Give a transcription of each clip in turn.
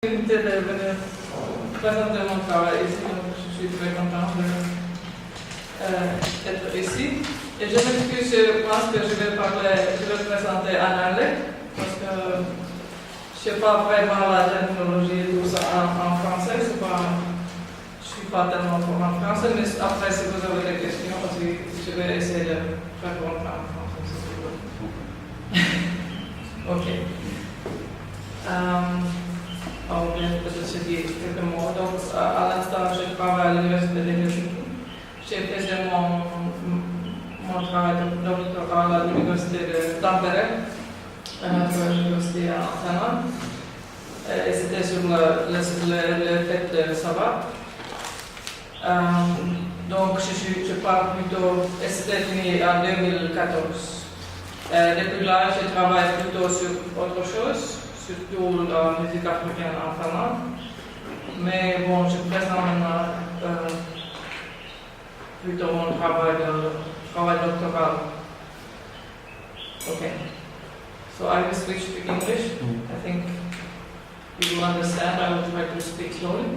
De venir présenter mon travail ici, donc je suis très contente d'être ici. Et je m'excuse, je pense que je vais présenter en anglais, parce que je ne sais pas vraiment la terminologie et tout ça en français, je ne suis pas tellement forte en français, mais après si vous avez des questions aussi, je vais essayer de répondre en français si vous voulez. Ok. Je dis quelques mots. Donc, à l'instant, je travaille à l'Université de Helsinki. J'ai fait mon travail doctoral à l'Université de Tampere, l'Université à Finlande. Et c'était sur le fait de Sabar. Donc, je parle plutôt, et c'était fini en 2014. Depuis là, je travaille plutôt sur autre chose. Surtout la musique africaine en Finlande. Mais bon, je présente plutôt mon travail doctoral. Okay. So I will switch to English. I think you will understand. I will try to speak slowly.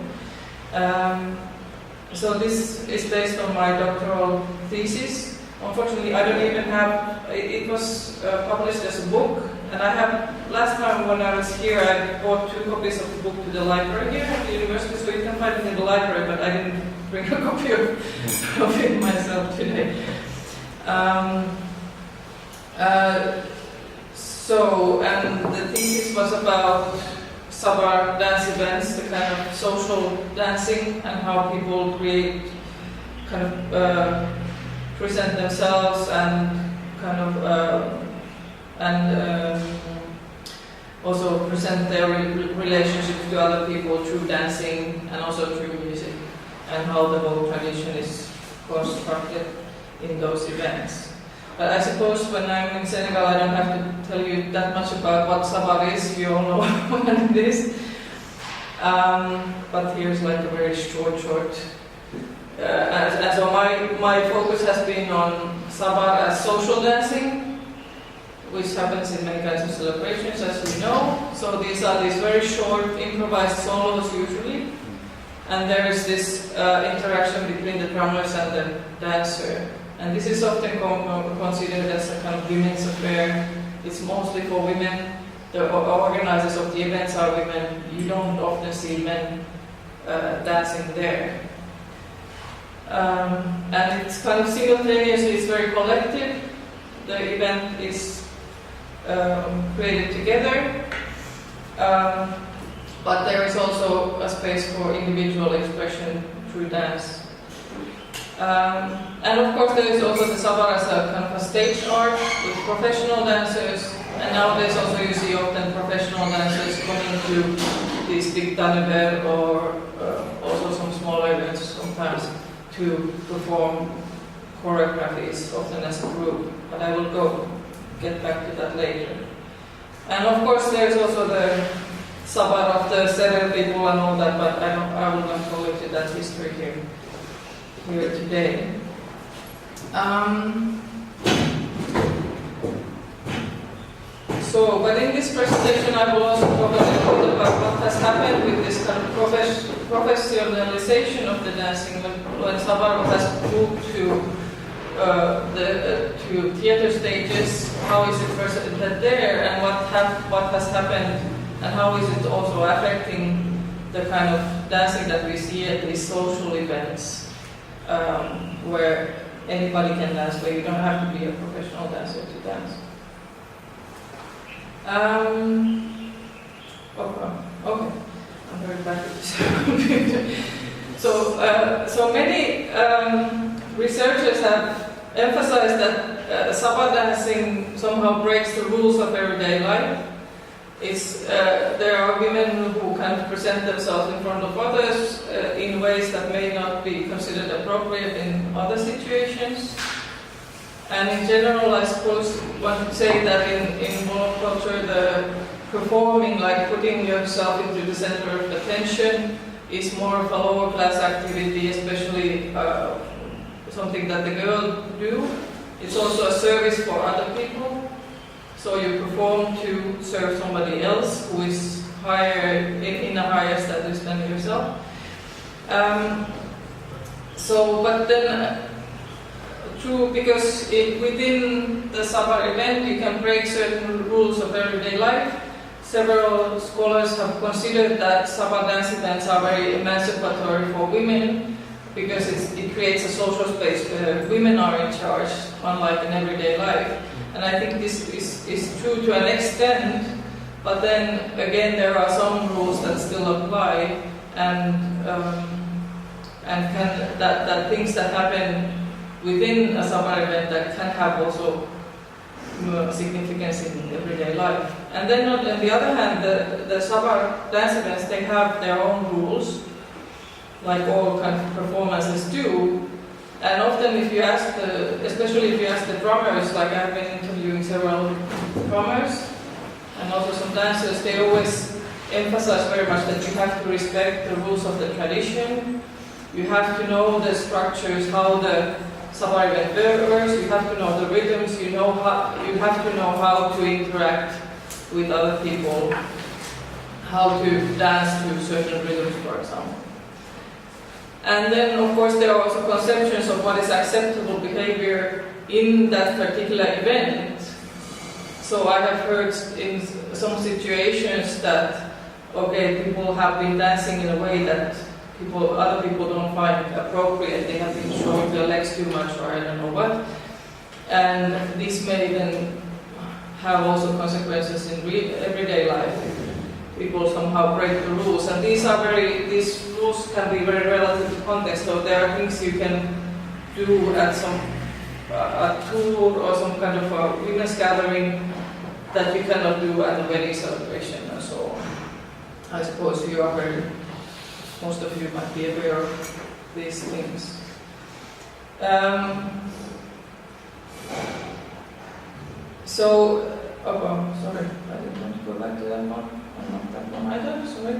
So this is based on my doctoral thesis. Unfortunately, I don't even have, it was published as a book, and I have, last time when I was here, I bought 2 copies of the book to the library here at the university, so you can find it in the library, but I didn't bring a copy of it myself today. And the thesis was about Sabar dance events, the kind of social dancing, and how people create kind of present themselves and kind of also present their relationships to other people through dancing and also through music, and how the whole tradition is constructed in those events. But I suppose when I'm in Senegal, I don't have to tell you that much about what Sabar is. You all know what it is. But here's like a very short. And so my focus has been on Sabar as social dancing, which happens in many kinds of celebrations, as we know. So these are these very short improvised solos usually, and there is this interaction between the drummers and the dancer. And this is often considered as a kind of women's affair. It's mostly for women. The organizers of the events are women. You don't often see men dancing there. And it's kind of simultaneously, it's very collective. The event is created together, but there is also a space for individual expression through dance. And of course there is also the Sabar as a kind of a stage art with professional dancers, and nowadays also you see often professional dancers coming to these big dannever or also some smaller events sometimes to perform choreographies, often as a group, but I will get back to that later. And of course there is also the Sabar of the several people and all that, but I will not go into that history here today. But in this presentation I will also talk a little bit about what has happened with this kind of professionalization of the dancing when Sabar has moved to theater stages. How is it presented there, and what has happened, and how is it also affecting the kind of dancing that we see at these social events, where anybody can dance, where you don't have to be a professional dancer to dance. Okay, I'm very bad at this computer. So many researchers have emphasized that Sabar dancing somehow breaks the rules of everyday life. There are women who kind of present themselves in front of others in ways that may not be considered appropriate in other situations. And in general, I suppose one could say that in monoculture, the performing, like putting yourself into the center of attention, is more of a lower class activity, especially something that the girls do. It's also a service for other people. So you perform to serve somebody else who is higher in a higher status than yourself. But then, true, because within the Sabar event you can break certain rules of everyday life. Several scholars have considered that Sabar dance events are very emancipatory for women because it creates a social space where women are in charge, unlike in everyday life. And I think this is true to an extent, but then again there are some rules that still apply, and that things that happen within a Sabar event that can have also significance in everyday life. And then on the other hand, the Sabar dance events, they have their own rules, like all kind of performances do. And often if you ask especially if you ask the drummers, like I've been interviewing several drummers and also some dancers, they always emphasize very much that you have to respect the rules of the tradition. You have to know the structures, how the Sabar event works, you have to know the rhythms, you have to know how to interact with other people, how to dance to certain rhythms, for example. And then, of course, there are also conceptions of what is acceptable behavior in that particular event. So I have heard in some situations that, okay, people have been dancing in a way that other people don't find appropriate. They have been showing their legs too much, or I don't know what. And this may then have also consequences in everyday life. People somehow break the rules, and these rules can be very relative to context. So there are things you can do at a tour or some kind of a women's gathering that you cannot do at a wedding celebration and so on. I suppose most of you might be aware of these things. Sorry, I didn't want to go back to that one. Not that one either, sorry.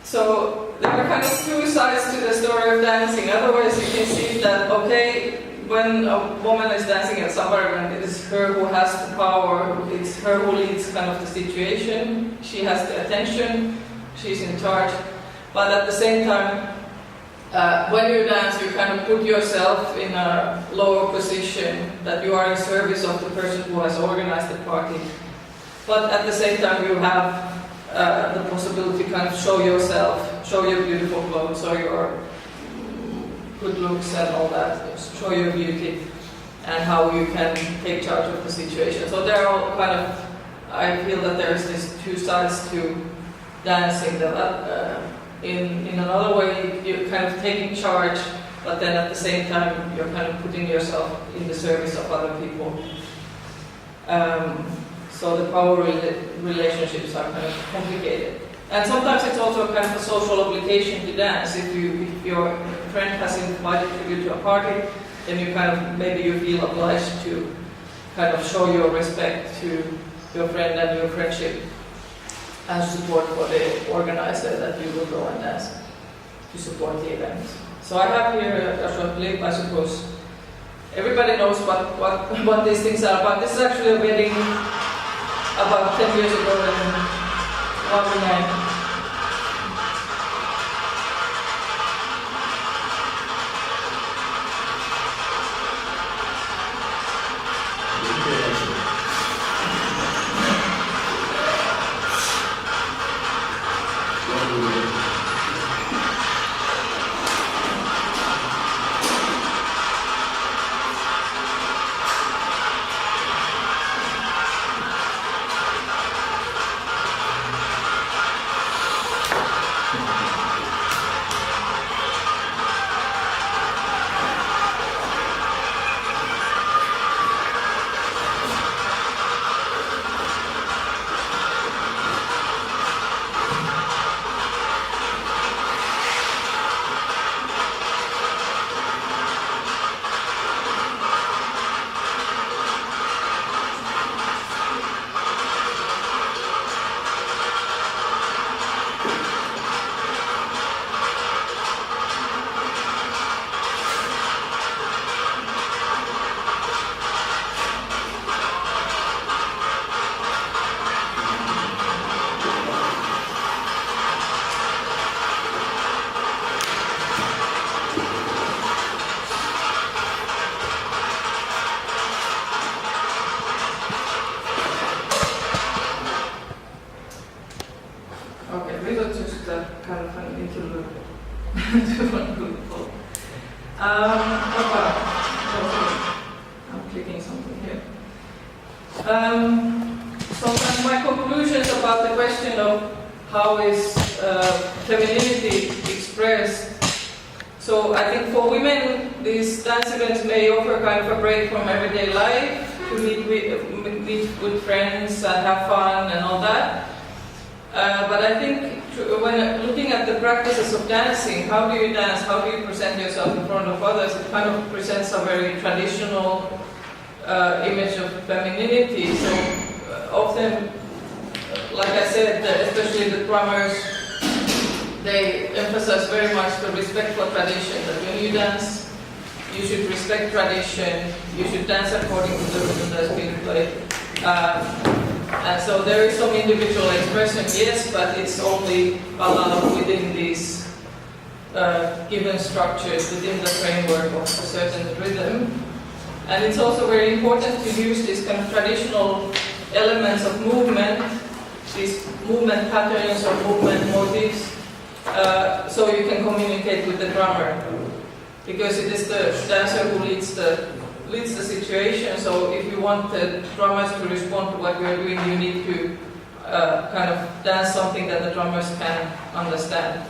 So there are kind of two sides to the story of dancing. Otherwise you can see that, okay, when a woman is dancing at Sabar event, it is her who has the power, it's her who leads kind of the situation, she has the attention, she's in charge. But at the same time, when you dance, you kind of put yourself in a lower position, that you are in service of the person who has organized the party. But at the same time, you have the possibility to kind of show yourself, show your beautiful clothes, show your good looks and all that, show your beauty and how you can take charge of the situation. So there are kind of, I feel that there's these two sides to dancing, that in another way you're kind of taking charge, but then at the same time you're kind of putting yourself in the service of other people. So the power relationships are kind of complicated. And sometimes it's also kind of a social obligation to dance. If your friend has invited you to a party, then you kind of, maybe you feel obliged to kind of show your respect to your friend and your friendship and support for the organizer that you will go and dance to support the event. So I have here a short clip. I suppose everybody knows what these things are about. This is actually a wedding about 10 years ago in Lappeenranta. Okay, these are just kind of an interlude to one group. I'm clicking something here. So then my conclusions about the question of how is femininity expressed. So I think for women, these dance events may offer kind of a break from everyday life, to meet with friends and have fun and all that. But I think when looking at the practices of dancing, how do you dance, how do you present yourself in front of others, it kind of presents a very traditional image of femininity. So often, like I said, especially the drummers, they emphasize very much the respect for tradition, that when you dance, you should respect tradition, you should dance according to the rhythm that's being played. And so there is some individual expression, yes, but it's only allowed within these given structures, within the framework of a certain rhythm. And it's also very important to use these kind of traditional elements of movement, these movement patterns or movement motifs, so you can communicate with the drummer. Because it is the dancer who leads the situation, so if you want the drummers to respond to what you're doing, you need to kind of dance something that the drummers can understand.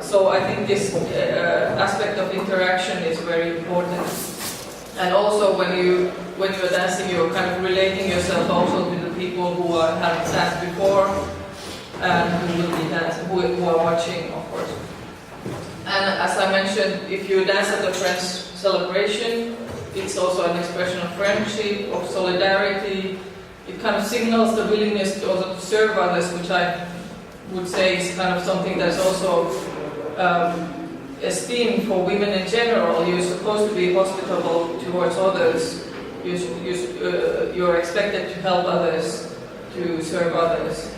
So I think this aspect of interaction is very important. And also when you're dancing, you're kind of relating yourself also to the people who have danced before and who will be dancing, who are watching, of course. And as I mentioned, if you dance at a French celebration, it's also an expression of friendship, of solidarity. It kind of signals the willingness to also to serve others, which I would say is kind of something that's also esteemed for women in general. You're supposed to be hospitable towards others. You're expected to help others, to serve others.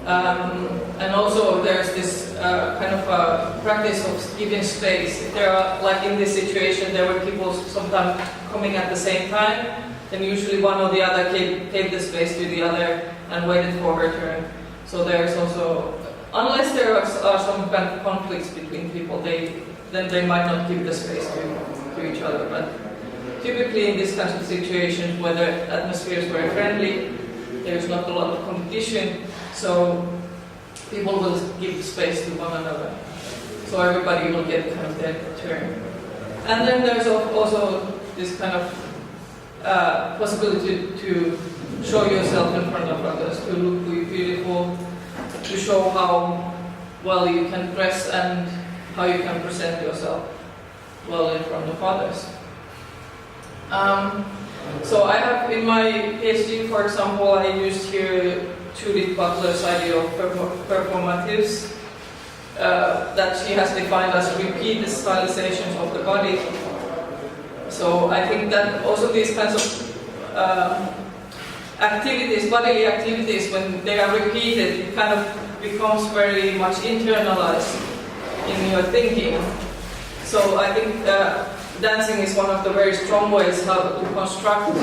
And also there's this kind of a practice of giving space. If there are, like in this situation, there were people sometimes coming at the same time, then usually one or the other gave the space to the other and waited for her turn. So there's also, unless there are some kind of conflicts between people, then they might not give the space to each other. But typically in these kinds of situations where the atmosphere is very friendly, there's not a lot of competition, so people will give space to one another. So everybody will get kind of their turn. And then there's also this kind of possibility to show yourself in front of others, to look beautiful, to show how well you can dress and how you can present yourself well in front of others. So I have in my PhD, for example, I used here Judith Butler's idea of performatives that she has defined as repeated stylizations of the body. So I think that also these kinds of activities, bodily activities, when they are repeated, it kind of becomes very much internalized in your thinking. So I think dancing is one of the very strong ways how to construct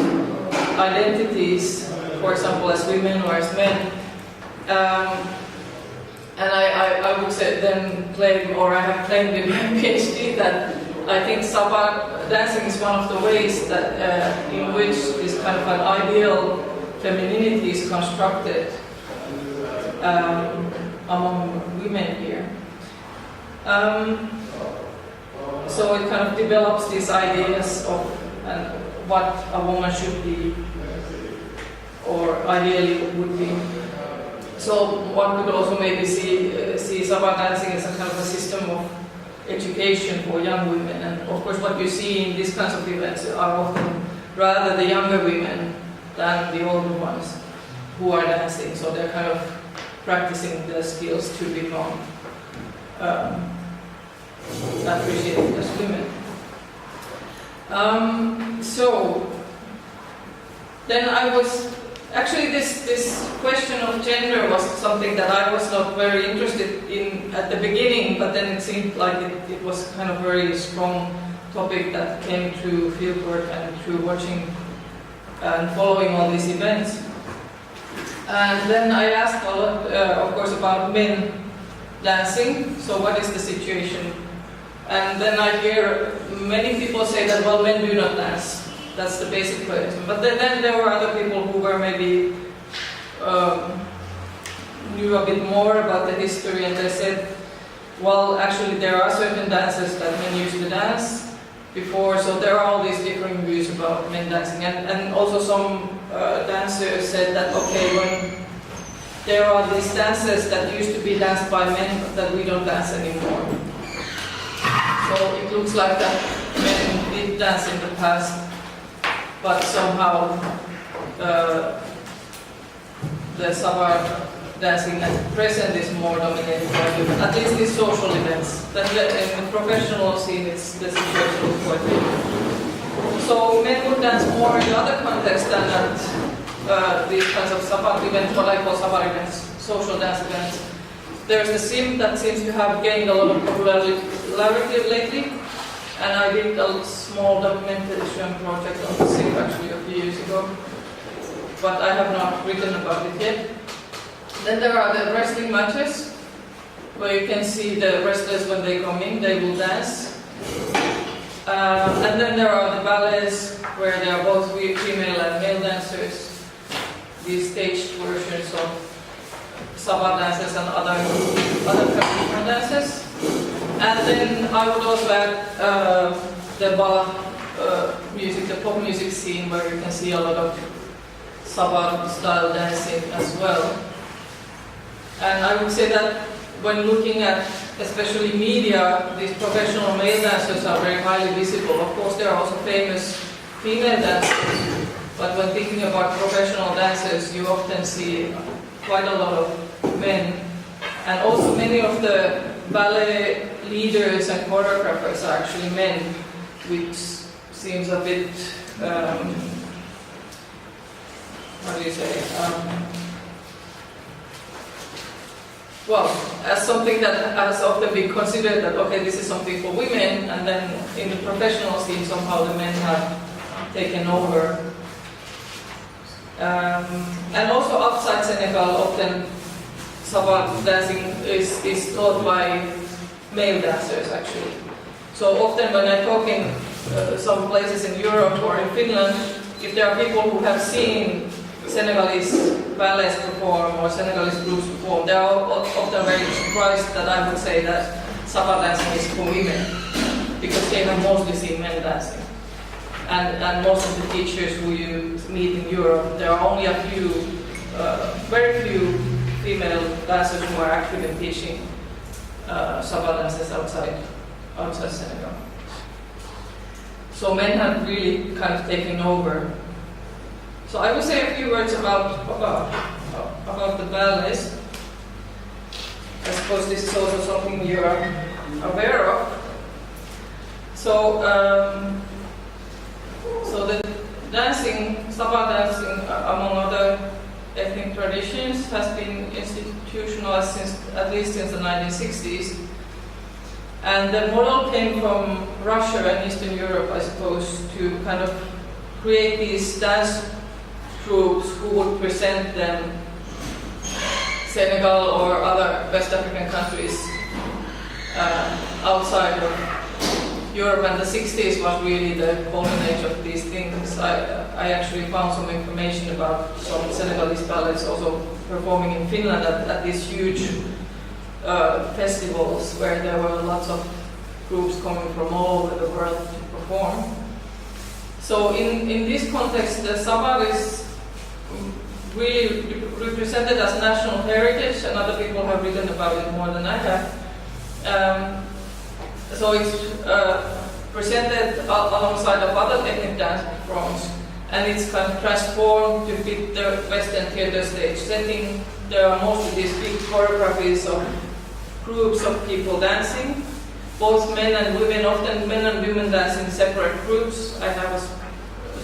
identities, for example, as women or as men. And I would say then claim, or I have claimed in my PhD, that I think Sabar dancing is one of the ways that in which this kind of an ideal femininity is constructed among women here. So it kind of develops these ideas of what a woman should be, or ideally would be. So one could also maybe see Sabar dancing as a kind of a system of education for young women. And of course what you see in these kinds of events are often rather the younger women than the older ones who are dancing. So they're kind of practicing the skills to become appreciated as women. So then I was actually this question of gender was something that I was not very interested in at the beginning, but then it seemed like it was kind of very strong topic that came through fieldwork and through watching and following all these events. And then I asked a lot, of course, about men dancing. So what is the situation? And then I hear many people say that, well, men do not dance. That's the basic question. But then there were other people who were maybe knew a bit more about the history, and they said, well, actually there are certain dances that men used to dance before, so there are all these different views about men dancing. And also some dancers said that, okay, when there are these dances that used to be danced by men, but that we don't dance anymore. So it looks like that men did dance in the past, but somehow the Sabar dancing at present is more dominated by women, at least in social events. Then in the professional scene, the situation is quite different. So men would dance more in other contexts than at these kinds of Sabar events, what I call Sabar events, social dance events. There's the sim that seems to have gained a lot of popularity lately, and I did a small documentation project on the sim actually a few years ago, but I have not written about it yet. Then there are the wrestling matches, where you can see the wrestlers when they come in, they will dance. And then there are the ballets, where there are both female and male dancers, these staged versions of Sabar dances and other traditional dances. And then I would also add the Bala music, the pop music scene, where you can see a lot of Sabar style dancing as well. And I would say that when looking at especially media, these professional male dancers are very highly visible. Of course, there are also famous female dancers, but when thinking about professional dancers, you often see quite a lot of men. And also many of the ballet leaders and choreographers are actually men, which seems a bit, how do you say, well, as something that has often been considered that, okay, this is something for women, and then in the professional scene somehow the men have taken over. And also outside Senegal, often Sabar dancing is taught by male dancers actually. So often when I talk in some places in Europe or in Finland, if there are people who have seen Senegalese ballets perform or Senegalese groups perform, they are often very surprised that I would say that Sabar dancing is for women, because they have mostly seen men dancing. And most of the teachers who you meet in Europe, there are only a few, very few female dancers who are active in teaching Sabar dances outside Senegal. So men have really kind of taken over. So I will say a few words about the ballets. I suppose this is also something you are aware of. So the dancing, Sabar dancing, among other ethnic traditions, has been institutionalized at least since the 1960s. And the model came from Russia and Eastern Europe, I suppose, to kind of create these dance groups who would present them Senegal or other West African countries outside of Europe. And the 60s was really the golden age of these things. I actually found some information about some Senegalese ballets also performing in Finland at these huge festivals where there were lots of groups coming from all over the world to perform. So in this context, the Sabar is really represented as national heritage, and other people have written about it more than I have. So it's presented alongside of other ethnic dance forms, and it's kind of transformed to fit the Western theater stage setting. There are mostly these big choreographies of groups of people dancing, both men and women, often men and women dance in separate groups. I have a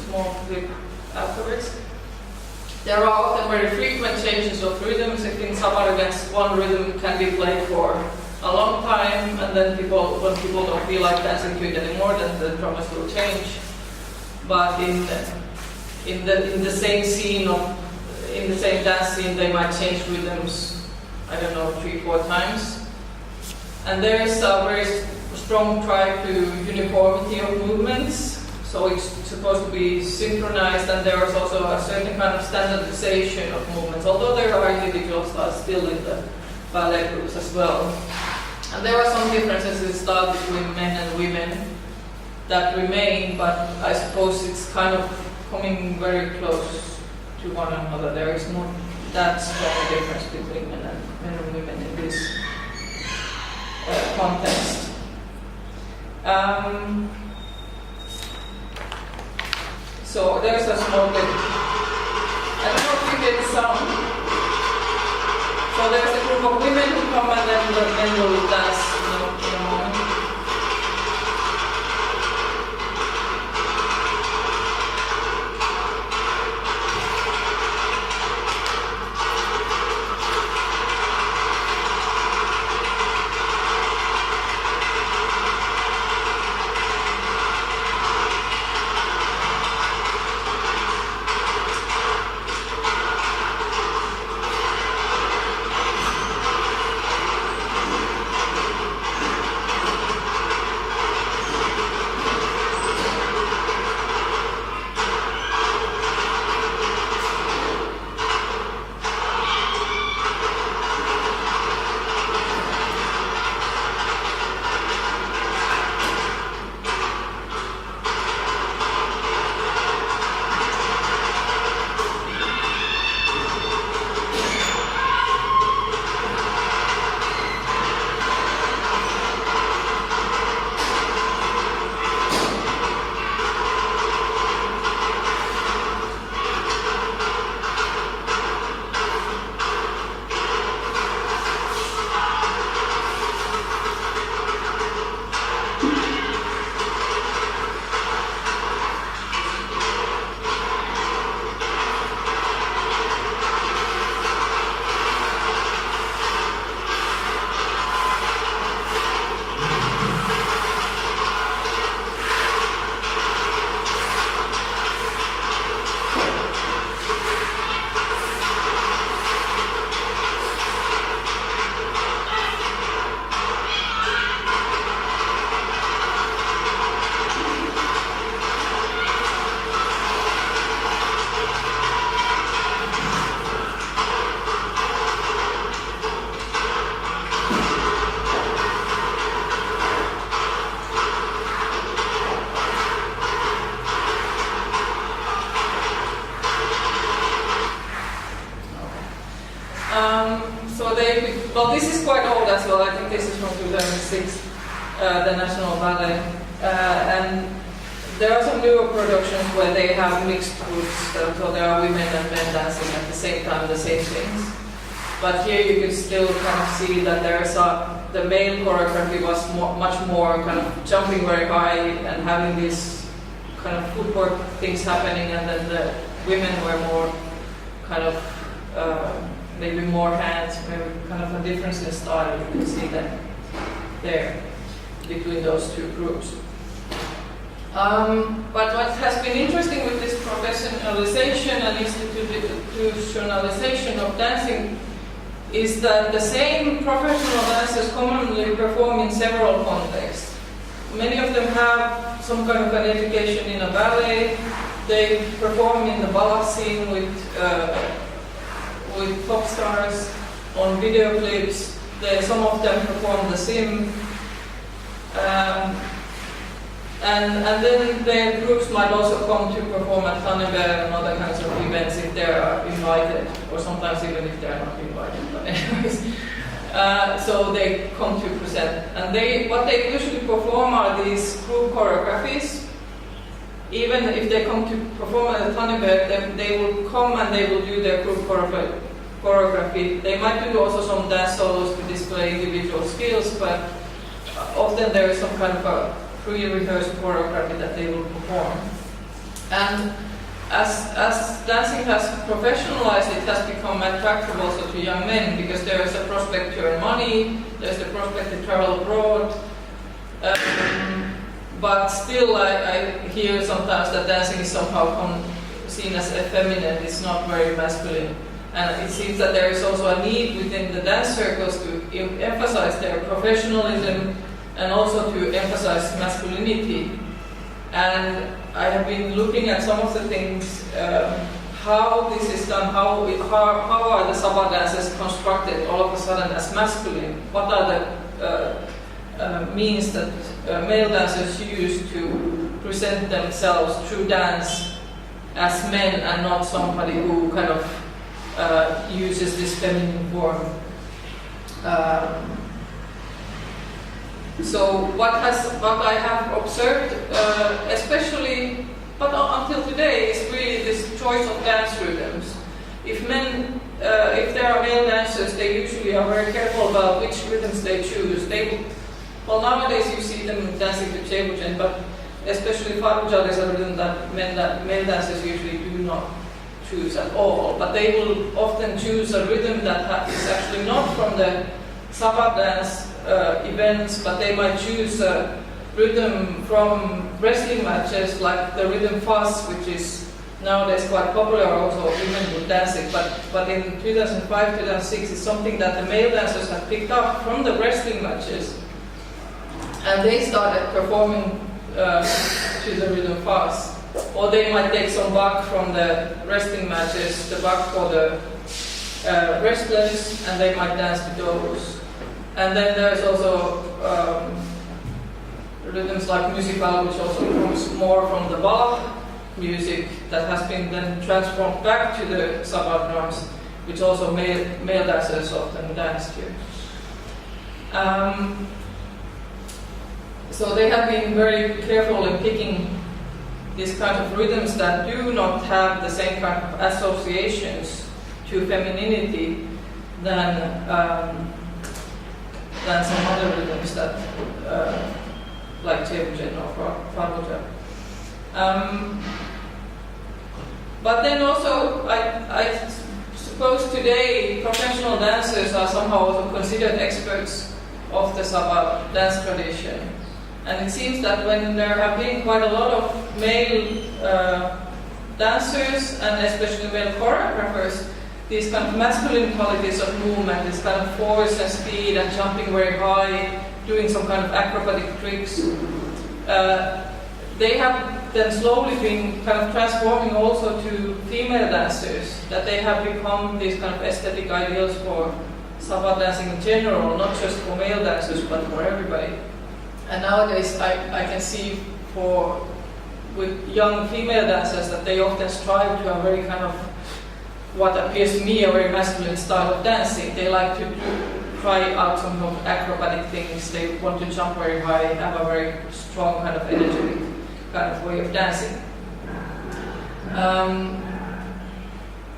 small clip afterwards. There are often very frequent changes of rhythms. In Sabar events, one rhythm can be played for a long time, and then when people don't feel like dancing to it anymore, then the drummers will change. But in the same scene in the same dance scene, they might change rhythms, I don't know, 3-4 times. And there is a very strong drive to uniformity of movements. So it's supposed to be synchronized, and there is also a certain kind of standardization of movements, although there are individual styles still in the ballet groups as well. And there are some differences in style between men and women that remain, but I suppose it's kind of coming very close to one another. There is not that strong difference between men and women in this context. So there's a small bit. I don't know if you get the sound. So there's a group of women who come and then the men will dance in a moment. Well, this is quite old as well. I think this is from 2006, the National Ballet. And there are some newer productions where they have mixed groups, so there are women and men dancing at the same time, the same things. But here you can still kind of see that there's the male choreography was much more kind of jumping very high and having these kind of footwork things happening, and then the women were more kind of maybe more hands, maybe kind of a difference in style. You can see that there between those two groups. But what has been interesting with this professionalization and institutionalization of dancing is that the same professional dancers commonly perform in several contexts. Many of them have some kind of an education in a ballet. They perform in the ballad scene with pop stars on video clips. Some of them perform the sim. And then their groups might also come to perform at THÈME and other kinds of events if they are invited, or sometimes even if they are not invited. But anyways, so they come to present. And what they usually perform are these group choreographies. Even if they come to perform at THÈME, they will come and they will do their group choreography. They might do also some dance solos to display individual skills, but often there is some kind of a pre-rehearsed choreography that they will perform. And as dancing has professionalized, it has become attractive also to young men, because there is a prospect to earn money, there's the prospect to travel abroad. But still, I hear sometimes that dancing is somehow seen as effeminate, it's not very masculine. And it seems that there is also a need within the dance circles to emphasize their professionalism and also to emphasize masculinity. And I have been looking at some of the things, how this is done, how are the Sabar dances constructed all of a sudden as masculine? What are the means that male dancers use to present themselves through dance as men and not somebody who kind of uses this feminine form? So what I have observed, especially, but until today, is really this choice of dance rhythms. If there are male dancers, they usually are very careful about which rhythms they choose. Nowadays you see them dancing to Chebuchen, but especially Farujal is a rhythm that male dancers usually do not choose at all. But they will often choose a rhythm that is actually not from the Sabar dance events, but they might choose a rhythm from wrestling matches, like the rhythm Fuzz, which is nowadays quite popular, also women would dance it, but in 2005, 2006 it's something that the male dancers have picked up from the wrestling matches, and they started performing to the rhythm Fuzz. Or they might take some back from the wrestling matches, the back for the wrestlers, and they might dance to those. And then there's also rhythms like musical, which also comes more from the Bach music that has been then transformed back to the Sabar drums, which also male dancers often dance to. So they have been very careful in picking these kind of rhythms that do not have the same kind of associations to femininity than some other rhythms that like Chebuchen or Farujal. But then also, I suppose today professional dancers are somehow also considered experts of the Sabar dance tradition. And it seems that when there have been quite a lot of male dancers and especially male choreographers, these kind of masculine qualities of movement, this kind of force and speed and jumping very high, doing some kind of acrobatic tricks, they have then slowly been kind of transforming also to female dancers, that they have become these kind of aesthetic ideals for Sabar dancing in general, not just for male dancers but for everybody. And nowadays I can see with young female dancers that they often strive to a very kind of what appears to me a very masculine style of dancing. They like to try out some kind of acrobatic things, they want to jump very high, have a very strong kind of energetic kind of way of dancing.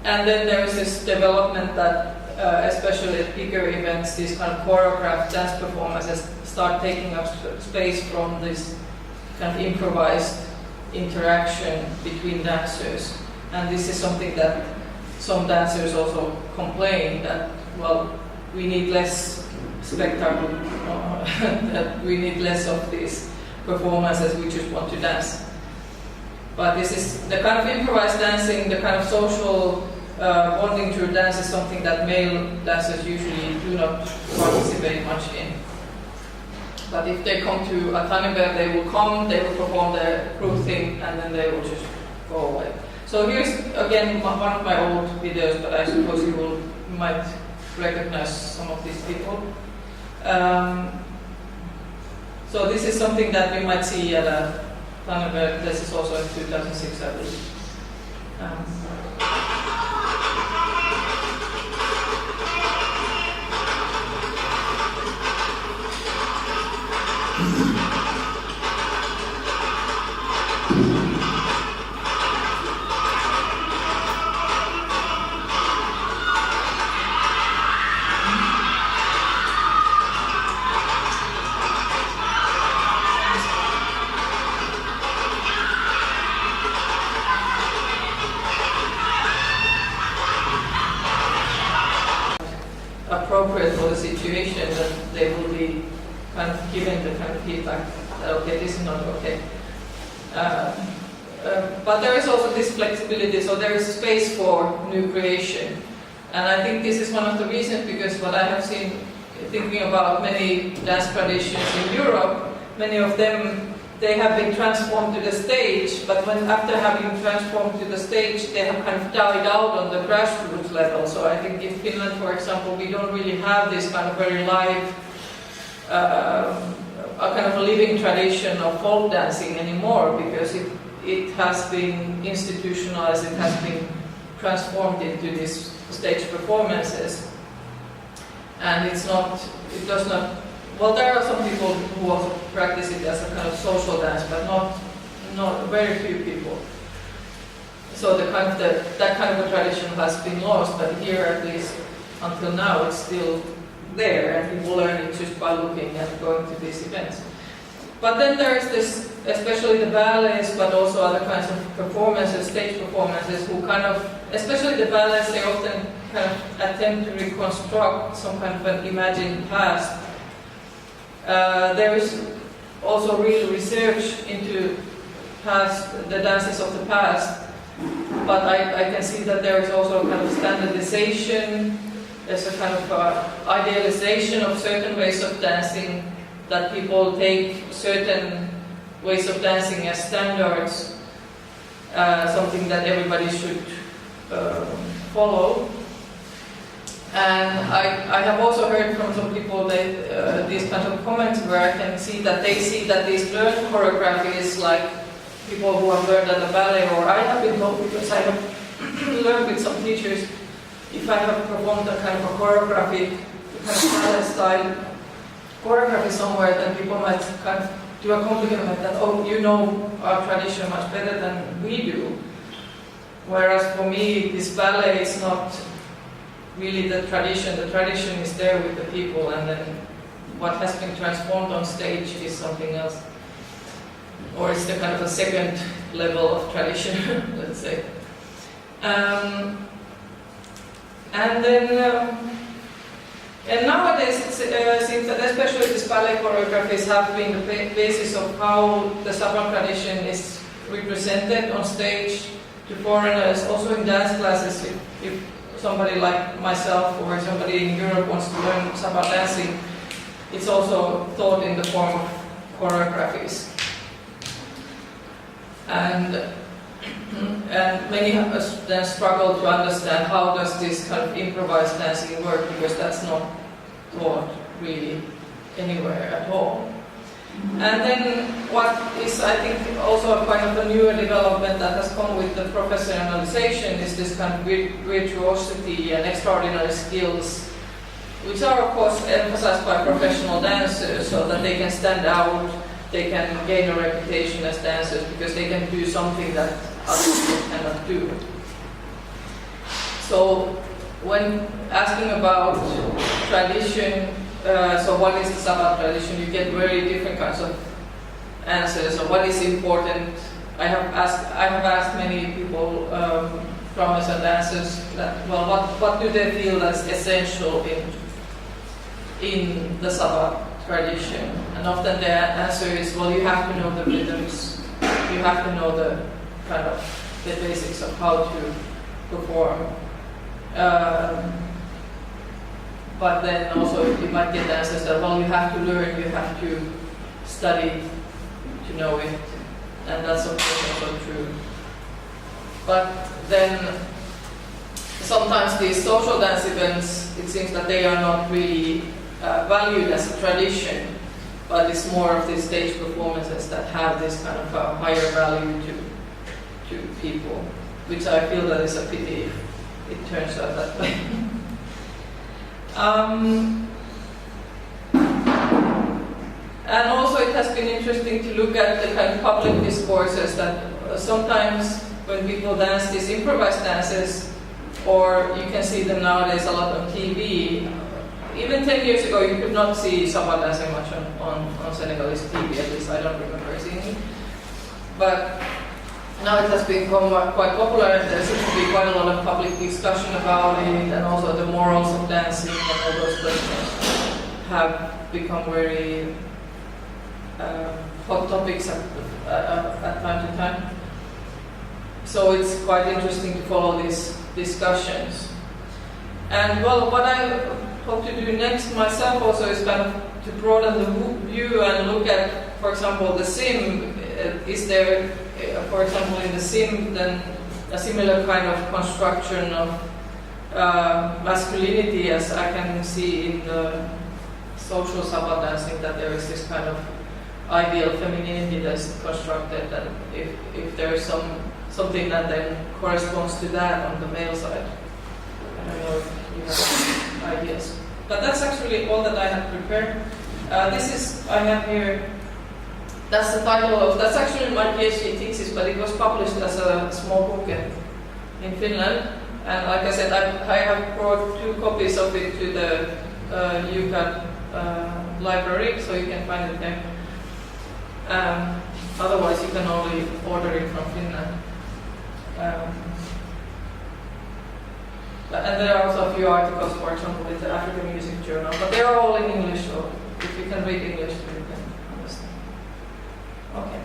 And then there is this development that especially at bigger events, these kind of choreographed dance performances start taking up space from this kind of improvised interaction between dancers. And this is something that some dancers also complain that, well, we need less spectacle, that we need less of these performances, we just want to dance. But this is the kind of improvised dancing, the kind of social bonding through dance is something that male dancers usually do not participate much in. But if they come to a THÈME, they will come, they will perform their group thing, and then they will just go away. So here's again one of my old videos, but I suppose you might recognize some of these people. So this is something that we might see at a THÈME. This is also in 2006, I believe. Appropriate for the situation, that they will be kind of given the kind of feedback that okay, this is not okay. but there is also this flexibility, so there is space for new creation. And I think this is one of the reasons, because what I have seen, thinking about many dance traditions in Europe, many of them, they have been transformed to the stage, but after having transformed to the stage, they have kind of died out on the grassroots level. So I think in Finland, for example, we don't really have this kind of very live, a kind of a living tradition of folk dancing anymore, because it has been institutionalized, it has been transformed into these stage performances. And it does not, well, there are some people who also practice it as a kind of social dance, but not very few people. So that kind of a tradition has been lost, but here at least until now it's still there, and people learn it just by looking and going to these events. But then there's this, especially the ballets, but also other kinds of performances, stage performances, who kind of, especially the ballets, they often kind of attempt to reconstruct some kind of an imagined past. There is also real research into the dances of the past, but I can see that there is also a kind of standardization, there's a kind of idealization of certain ways of dancing, that people take certain ways of dancing as standards, something that everybody should follow. And I have also heard from some people that these kinds of comments where I can see that they see that these learned choreographies, like people who have learned at the ballet, or I have been told, because I have learned with some teachers, if I have performed a kind of a choreography, kind of ballet style choreography somewhere, then people might kind of do a compliment that, oh, you know our tradition much better than we do. Whereas for me, this ballet is not really the tradition is there with the people, and then what has been transformed on stage is something else. Or it's the kind of a second level of tradition, let's say. And nowadays it seems that especially these ballet choreographies have been the basis of how the Sabar tradition is represented on stage to foreigners, also in dance classes. If somebody like myself or somebody in Europe wants to learn Sabar dancing, it's also taught in the form of choreographies. And many of us then struggle to understand how does this kind of improvised dancing work, because that's not taught really anywhere at all. And then what is, I think, also a kind of a newer development that has come with the professionalization is this kind of virtuosity and extraordinary skills, which are of course emphasized by professional dancers so that they can stand out, they can gain a reputation as dancers because they can do something that other people cannot do. So when asking about tradition, so what is the Sabar tradition, you get very different kinds of answers. So what is important? I have asked many people, drummers and dancers, that, well, what do they feel as essential in the Sabar tradition? And often the answer is, well, you have to know the rhythms, you have to know the kind of the basics of how to perform. But then also you might get answers that, well, you have to learn, you have to study to know it, and that's of course also true. But then sometimes these social dance events, it seems that they are not really valued as a tradition, but it's more of these stage performances that have this kind of a higher value to people, which I feel that is a pity if it turns out that way. And also it has been interesting to look at the kind of public discourses that sometimes when people dance these improvised dances, or you can see them nowadays a lot on TV. Even 10 years ago you could not see Sabar dancing much on Senegalese TV, at least I don't remember seeing it. But now it has become quite popular, and there seems to be quite a lot of public discussion about it, and also the morals of dancing and all those questions have become very hot topics at time to time. so it's quite interesting to follow these discussions. And well, what I hope to do next myself also is kind of to broaden the view and look at, for example, the SEYE. Is there, for example, in the SEYE then a similar kind of construction of masculinity as I can see in the social Sabar dancing, that there is this kind of ideal femininity that's constructed, and if there is something that then corresponds to that on the male side. I don't know if you have ideas. But that's actually all that I have prepared. I have here, that's the title of, that's actually my PhD thesis, but it was published as a small book in Finland. And like I said, I have brought 2 copies of it to the UCAD library, so you can find it there. Otherwise, you can only order it from Finland. And there are also a few articles, for example, in the African Music Journal, but they are all in English, so if you can read English, you can understand. Okay.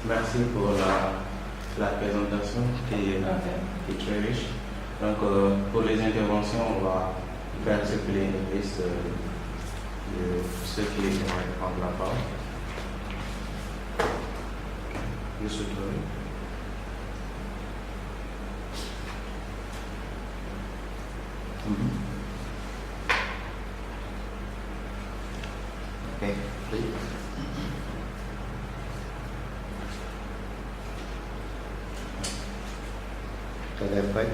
Merci pour la présentation qui est très riche. Donc, pour les interventions, on va faire circuler une liste de ceux qui aimeraient prendre la parole. Je suis trouvé. Ok, please. That right?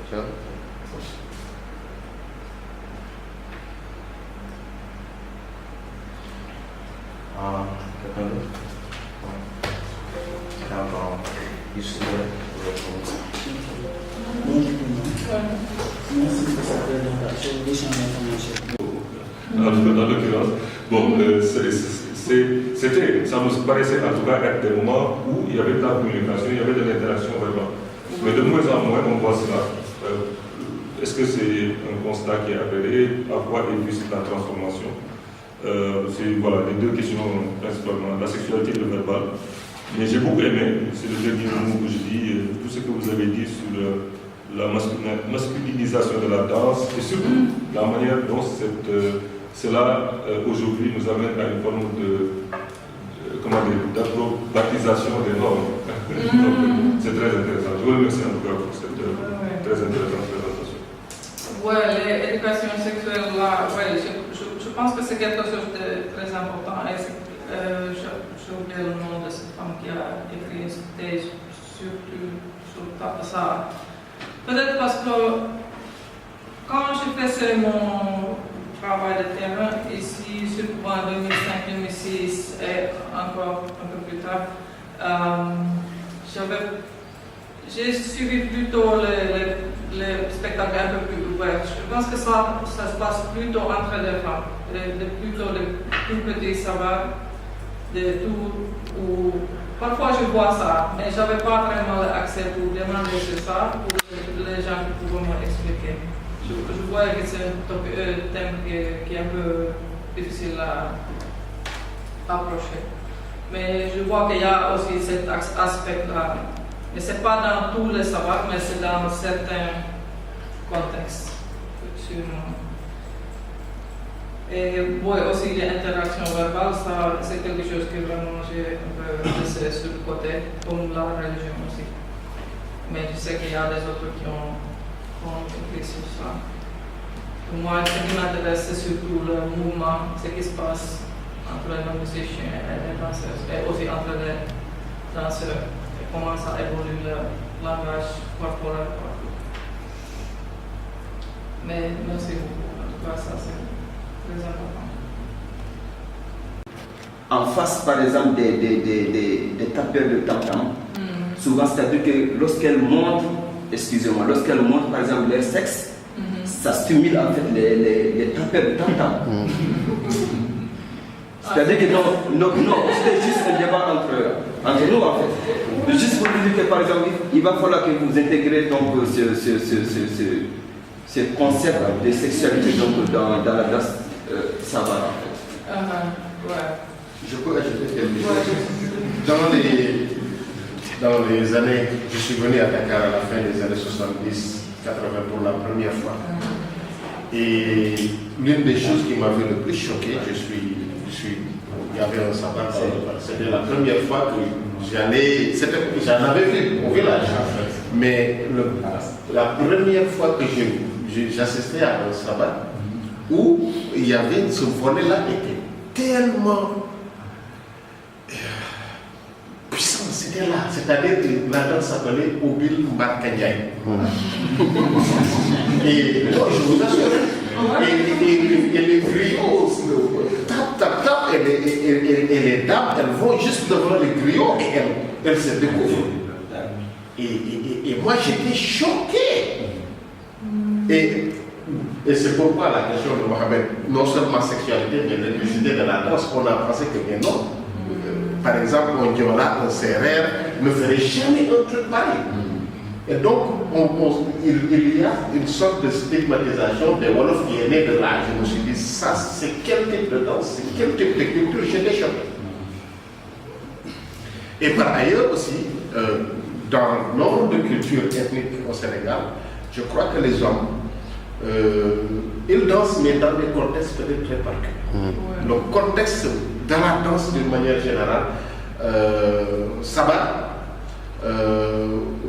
Sure. Quelqu'un d'autre? D'accord. Ici, Merci pour cette présentation, riche en informations. En l'occurrence, bon, ça nous paraissait en tout cas être des moments où il y avait de la communication, il y avait de l'interaction verbale. Mais de moins en moins, on voit cela. Est-ce que c'est un constat qui est appelé? À quoi est vue la transformation? C'est voilà, les 2 questions principalement, la sexualité et le verbal. Mais j'ai beaucoup aimé, c'est le dernier mot que je dis, tout ce que vous avez dit sur la masculinisation de la danse et surtout la manière dont cela aujourd'hui nous amène à une forme d'approbatisation des normes. Donc, c'est très intéressant. Je vous remercie en tout cas pour cette très intéressante présentation. Ouais, l'éducation sexuelle, là, ouais, je pense que c'est quelque chose de très important. J'ai oublié le nom de cette femme qui a écrit une thèse surtout sur ça. Peut-être parce que quand je faisais mon travail de terrain ici, surtout en 2005-2006 et encore un peu plus tard, j'ai suivi plutôt les spectacles un peu plus ouverts. Je pense que ça se passe plutôt entre les femmes, plutôt les tout petits Sabar, des tout, où parfois je vois ça, mais je n'avais pas vraiment l'accès pour demander ça pour les gens qui pouvaient m'expliquer. Je vois que c'est un thème qui est un peu difficile à approcher. Mais je vois qu'il y a aussi cet aspect-là. Mais ce n'est pas dans tous les savoirs, mais c'est dans certains contextes. Et ouais, aussi l'interaction verbale, c'est quelque chose que vraiment j'ai un peu laissé sur le côté, comme la religion aussi. Mais je sais qu'il y a des autres qui ont écrit sur ça. Pour moi, ce qui m'intéresse, c'est surtout le mouvement, ce qui se passe entre les musiciens et les danseurs, et aussi entre les danseurs, et comment ça évolue le langage corporel. Mais merci beaucoup, en tout cas, ça c'est très important. En face, par exemple, des tapeurs de tam-tam, souvent, c'est-à-dire que lorsqu'elles montrent, par exemple, leur sexe, ça stimule en fait les tapeurs de tam-tam. C'est-à-dire que non, c'était juste un débat entre nous en fait. Juste pour vous dire que par exemple, il va falloir que vous intégrez donc ce concept de sexualité donc, dans la danse Sabar en fait. Ouais. Je peux ajouter quelque chose. Dans les années, je suis venu à Dakar à la fin des années 70-80 pour la première fois. Et l'une des choses qui m'avait le plus choqué, il y avait un Sabar, c'était la première fois que j'en avais vu au village. Mais la première fois que j'assistais à un Sabar, où il y avait ce volet-là était tellement puissant, c'était là. C'est-à-dire que la danse s'appelait Obil Mbarkanyai. Et non, je vous assure, et les griots, tap, et les dames, elles vont juste devant les griots et elles se découvrent. Et moi j'étais choqué. Et c'est pourquoi la question de Mohamed, non seulement sexualité, mais l'identité de la danse, on a pensé que mais non. Par exemple, un Diola, un Serrère ne ferait jamais un truc pareil. Et donc, il y a une sorte de stigmatisation des Wolofs qui est née de là. Je me suis dit, ça, c'est quel type de danse, c'est quel type de culture, j'étais choqué. Et par ailleurs aussi, dans nombre de cultures ethniques au Sénégal, je crois que les hommes, ils dansent, mais dans des contextes peut-être très particuliers. Le contexte de la danse d'une manière générale, Sabar,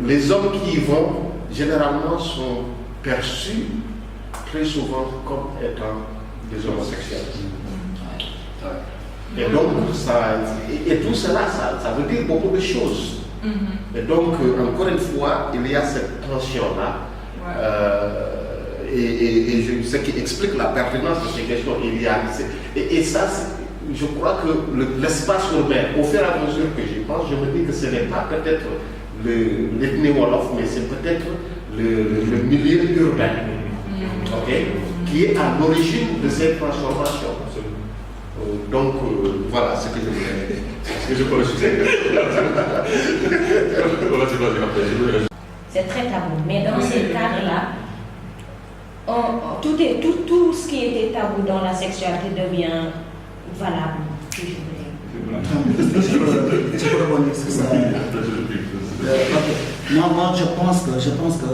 les hommes qui y vont, généralement, sont perçus très souvent comme étant des homosexuels. Et donc, tout cela, ça veut dire beaucoup de choses. Et donc, encore une fois, il y a cette tension-là. Et ce qui explique la pertinence de ces questions, et ça, je crois que l'espace urbain, au fur et à mesure que j'y pense, je me dis que ce n'est pas peut-être l'ethnie Wolof, mais c'est peut-être le milieu urbain, qui est à l'origine de cette transformation. Donc, voilà ce que je voulais dire. Est-ce que je peux ajouter? C'est très tabou, mais dans ces cadres-là, tout ce qui était tabou dans la sexualité devient valable. Je peux rebondir sur ça. Moi, je pense que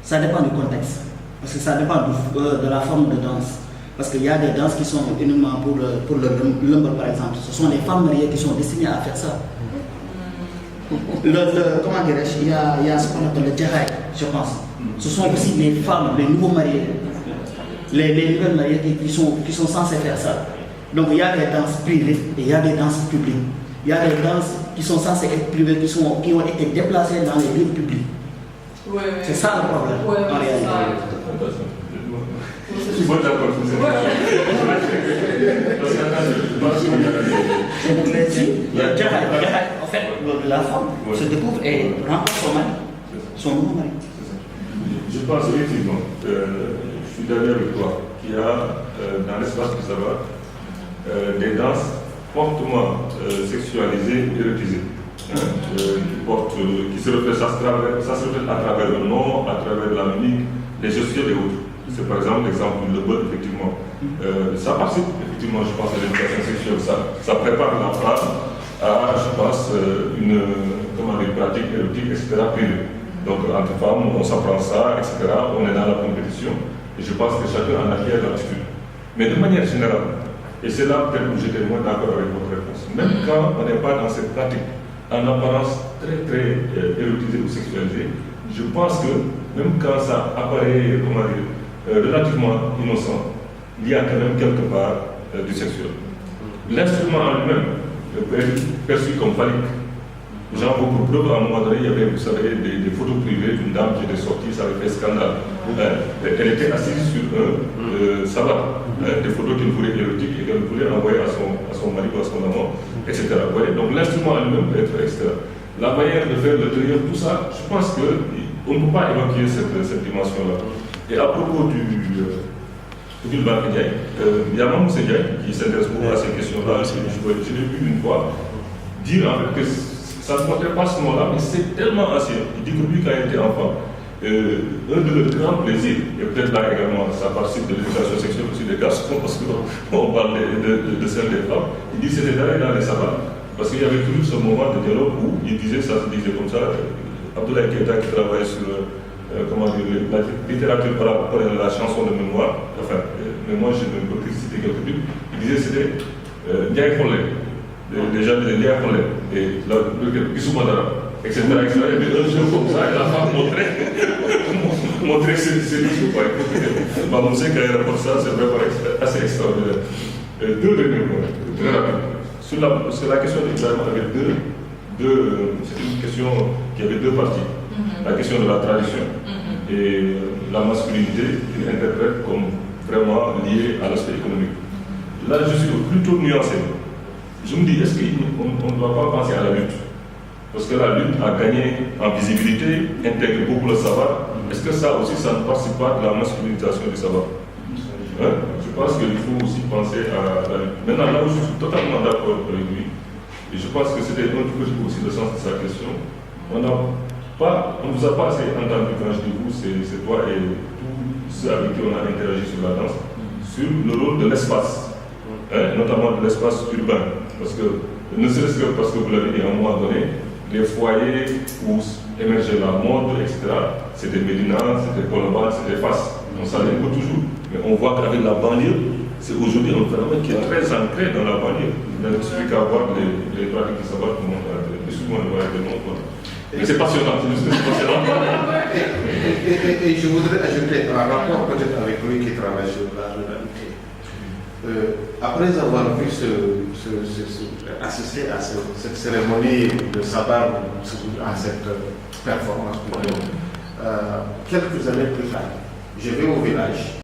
ça dépend du contexte. Parce que ça dépend de la forme de danse. Parce qu'il y a des danses qui sont uniquement pour le lumber, par exemple. Ce sont les femmes mariées qui sont destinées à faire ça. Comment dirais-je, il y a ce qu'on appelle le djihad, je pense. Ce sont aussi les femmes, les nouveaux mariés, les nouvelles mariées qui sont censées faire ça. Donc il y a des danses privées et il y a des danses publiques. Il y a des danses qui sont censées être privées, qui ont été déplacées dans les lieux publics. C'est ça le problème, en réalité. Je suis d'accord. Je vous l'ai dit, en fait, la femme se découvre et rencontre son nouveau mari. Je pense effectivement, je suis d'accord avec toi, qu'il y a dans l'espace du Sabar des danses fortement sexualisées ou érotisées, qui se reflètent, ça se reflète à travers le nom, à travers la mimique, les gestuels et autres. C'est par exemple l'exemple du lebel, effectivement. Ça participe effectivement, je pense, à l'éducation sexuelle. Ça prépare la femme à, je pense, une pratique érotique, etc. privée. Donc entre femmes, on s'apprend ça, etc. On est dans la compétition. Et je pense que chacun en acquiert l'aptitude. Mais de manière générale, et c'est là peut-être où j'étais moins d'accord avec votre réponse, même quand on n'est pas dans cette pratique en apparence très très érotisée ou sexualisée, je pense que même quand ça apparaît, relativement innocent, il y a quand même quelque part du sexuel. L'instrument en lui-même peut être perçu comme phallique. J'en veux pour preuve, à un moment donné, il y avait, vous savez, des photos privées d'une dame qui était sortie, ça avait fait scandale. Elle était assise sur un Sabar, des photos qu'elle voulait érotiques et qu'elle voulait envoyer à son mari ou à son amant, etc. Donc l'instrument en lui-même peut être extra. La manière de faire le trio, tout ça, je pense qu'on ne peut pas évacuer cette dimension-là. Et à propos il y a Mamou Seyye qui s'intéresse beaucoup à ces questions-là. Je l'ai vu une fois dire en fait que ça ne portait pas ce nom-là, mais c'est tellement ancien. Il dit que lui, quand il était enfant, un de leurs grands plaisirs, et peut-être là également, ça participe de l'éducation sexuelle aussi des garçons, parce qu'on parle de celle des femmes, il dit que c'était d'aller dans les Sabar, parce qu'il y avait toujours ce moment de dialogue où il disait, ça se disait comme ça, Abdoulaye Keïta qui travaillait sur comment dire, la littérature par rapport à la chanson de mémoire, enfin, mais moi je ne peux que citer quelques trucs, il disait que c'était Ndiaye Kholé, déjà disaient Ndiaye Kholé, et le Kisoumadara, etc. Et puis un jeu comme ça, et la femme montrait ses dessous. Mamou Seyye, quand il rapporte ça, c'est vraiment assez extraordinaire. Deux derniers points, très rapides. Sur la question de l'Islam, avec c'était une question qui avait deux parties. La question de la tradition et la masculinité qu'il interprète comme vraiment liée à l'aspect économique. Là, je suis plutôt nuancé. Je me dis, est-ce qu'on ne doit pas penser à la lutte? Parce que la lutte a gagné en visibilité, intègre beaucoup le savoir. Est-ce que ça aussi, ça ne participe pas de la masculinisation du savoir? Je pense qu'il faut aussi penser à la lutte. Maintenant, là où je suis totalement d'accord avec lui, et je pense que c'était un truc aussi le sens de sa question, on ne vous a pas assez entendu quand je dis vous, c'est toi et tous ceux avec qui on a interagi sur la danse, sur le rôle de l'espace, notamment de l'espace urbain. Parce que, ne serait-ce que parce que vous l'avez dit à un moment donné, les foyers où émergeait la mode, etc., c'était Médina, c'était Colomba, c'était Fas. On s'en pas toujours. Mais on voit qu'avec la banlieue, c'est aujourd'hui un phénomène qui est très ancré dans la banlieue. Il n'y a qu'à voir les pratiques qui s'abattent tout le monde. Et souvent, on voit des noms. Mais c'est passionnant, c'est juste que c'est passionnant. Et je voudrais ajouter un rapport peut-être avec lui qui travaille sur la ruralité. Après avoir vu assister à cette cérémonie de Sabar, à cette performance, quelques années plus tard, je vais au village.